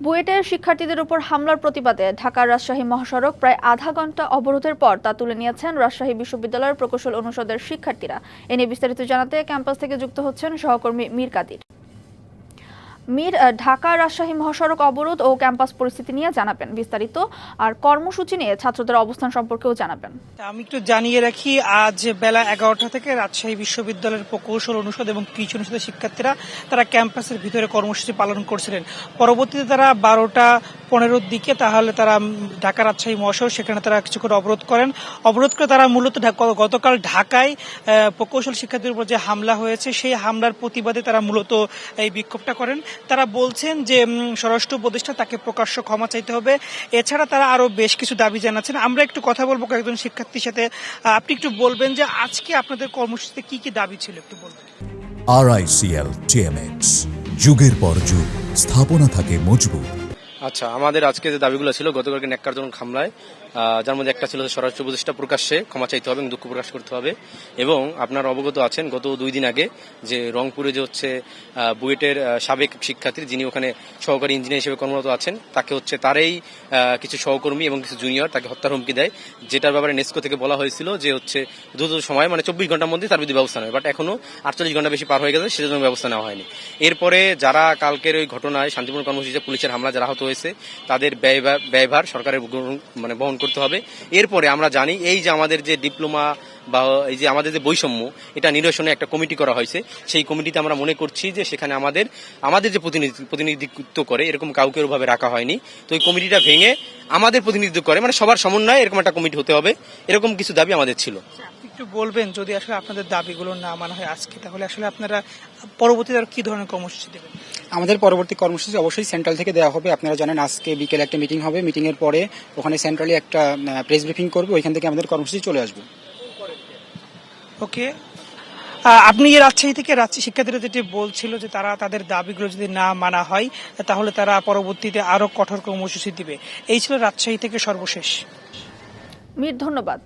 বুয়েটের শিক্ষার্থীদের উপর হামলার প্রতিবাদে ঢাকার রাজশাহী মহাসড়ক প্রায় আধা ঘন্টা অবরোধের পর তা তুলে নিয়েছেন রাজশাহী বিশ্ববিদ্যালয়ের প্রকৌশল অনুষদের শিক্ষার্থীরা। এ নিয়ে বিস্তারিত জানাতে ক্যাম্পাস থেকে যুক্ত হচ্ছেন সহকর্মী মীর কাদির। মীর, ঢাকা রাজশাহী মহাসড়ক অবরোধ ও ক্যাম্পাস পরিস্থিতি নিয়ে জানাবেন বিস্তারিত, আর কর্মসূচি নিয়ে ছাত্রদের অবস্থান সম্পর্কেও জানাবেন। আমি একটু জানিয়ে রাখি, আজ বেলা 11টা থেকে রাজশাহী বিশ্ববিদ্যালয়ের প্রকৌশল অনুষদ এবং কৃষি অনুষদের শিক্ষার্থীরা তারা ক্যাম্পাসের ভিতরে কর্মসূচি পালন করছিলেন। পরবর্তীতে তারা 12টা 15 দিকে তাহলে তারা ঢাকা রাজশাহী মহাসড়ক সেখানে তারা কিছুক্ষণ অবরোধ করেন। অবরোধ করে তারা মূলত গতকাল ঢাকায় প্রকৌশল শিক্ষার্থীদের উপর যে হামলা হয়েছে সেই হামলার প্রতিবাদে তারা মূলত এই বিক্ষোভটা করেন। তারা বলছেন যে স্বরাষ্ট্র উপদেষ্টা তাকে প্রকাশ্য ক্ষমা চাইতে হবে। এছাড়া তারা আরো বেশ কিছু দাবি জানাচ্ছেন। আমরা একটু কথা বলবো কয়েকজন শিক্ষার্থীর সাথে। আপনি একটু বলবেন যে আজকে আপনাদের কর্মসূচিতে কি কি দাবি ছিল, একটু বলবেন। RICL TMX, যুগের পর যুগ স্থাপনা থাকে মজবুত। আচ্ছা, আমাদের আজকে যে দাবিগুলো ছিল গতকালকে ন্যাক্কারজনক হামলায়, যার মধ্যে একটা ছিল স্বরাষ্ট্র উপদেষ্টা প্রকাশ্যে ক্ষমা চাইতে হবে এবং দুঃখ প্রকাশ করতে হবে। এবং আপনারা অবগত আছেন গত 2 দিন আগে যে রংপুরে যে হচ্ছে বুয়েটের সাবেক শিক্ষার্থী যিনি ওখানে সহকারী ইঞ্জিনিয়ার হিসেবে কর্মরত আছেন, তাকে হচ্ছে তারই কিছু সহকর্মী এবং কিছু জুনিয়র তাকে হত্যার হুমকি দেয়, যেটার ব্যাপারে নেস্কো থেকে বলা হয়েছিল যে হচ্ছে দ্রুত সময় মানে 24 ঘন্টার মধ্যে তার বিরুদ্ধে ব্যবস্থা নেয়। বাট এখনো 48 ঘন্টা বেশি পার হয়ে গেছে, সেজন্য ব্যবস্থা নেওয়া হয়নি। এরপরে যারা কালকের ওই ঘটনায় শান্তিপূর্ণ কর্মসূচিতে পুলিশের হামলা যারা আহত হয়েছে তাদের ব্যয়ভার সরকারের মানে বহন করতে হবে। এরপরে আমরা জানি এই যে আমাদের যে ডিপ্লোমা বা এই যে আমাদের যে বৈষম্য, এটা নিরসনে একটা কমিটি করা হয়েছে। সেই কমিটিতে আমরা মনে করছি যে সেখানে আমাদের যে প্রতিনিধিত্ব করে এরকম কাউকে ওভাবে রাখা হয়নি। তো এই কমিটিটা ভেঙে আমাদের প্রতিনিধিত্ব করে মানে সবার সমন্বয়ে এরকম একটা কমিটি হতে হবে, এরকম কিছু দাবি আমাদের ছিল। একটু বলবেন যদি আসলে আপনাদের দাবিগুলো না মানা হয় আজকে, তাহলে আসলে আপনারা পরবর্তীতে আর কি ধরনের কর্মসূচি দেবেন? আমাদের পরবর্তী কর্মসূচি অবশ্যই সেন্ট্রাল থেকে দেওয়া হবে। আপনারা জানেন আজকে বিকেলে একটা মিটিং হবে, মিটিং এর পরে ওখানে সেন্ট্রালি একটা প্রেস ব্রিফিং করবে, ওইখান থেকে আমাদের কর্মসূচি চলে আসবে। ওকে, আপনি রাজশাহী থেকে শিক্ষার্থীরা যেটি বলছিল যে তারা তাদের দাবিগুলো যদি না মানা হয় তাহলে তারা পরবর্তীতে আরো কঠোর কর্মসূচি দিবে। এই ছিল রাজশাহী থেকে সর্বশেষ। মীর, ধন্যবাদ।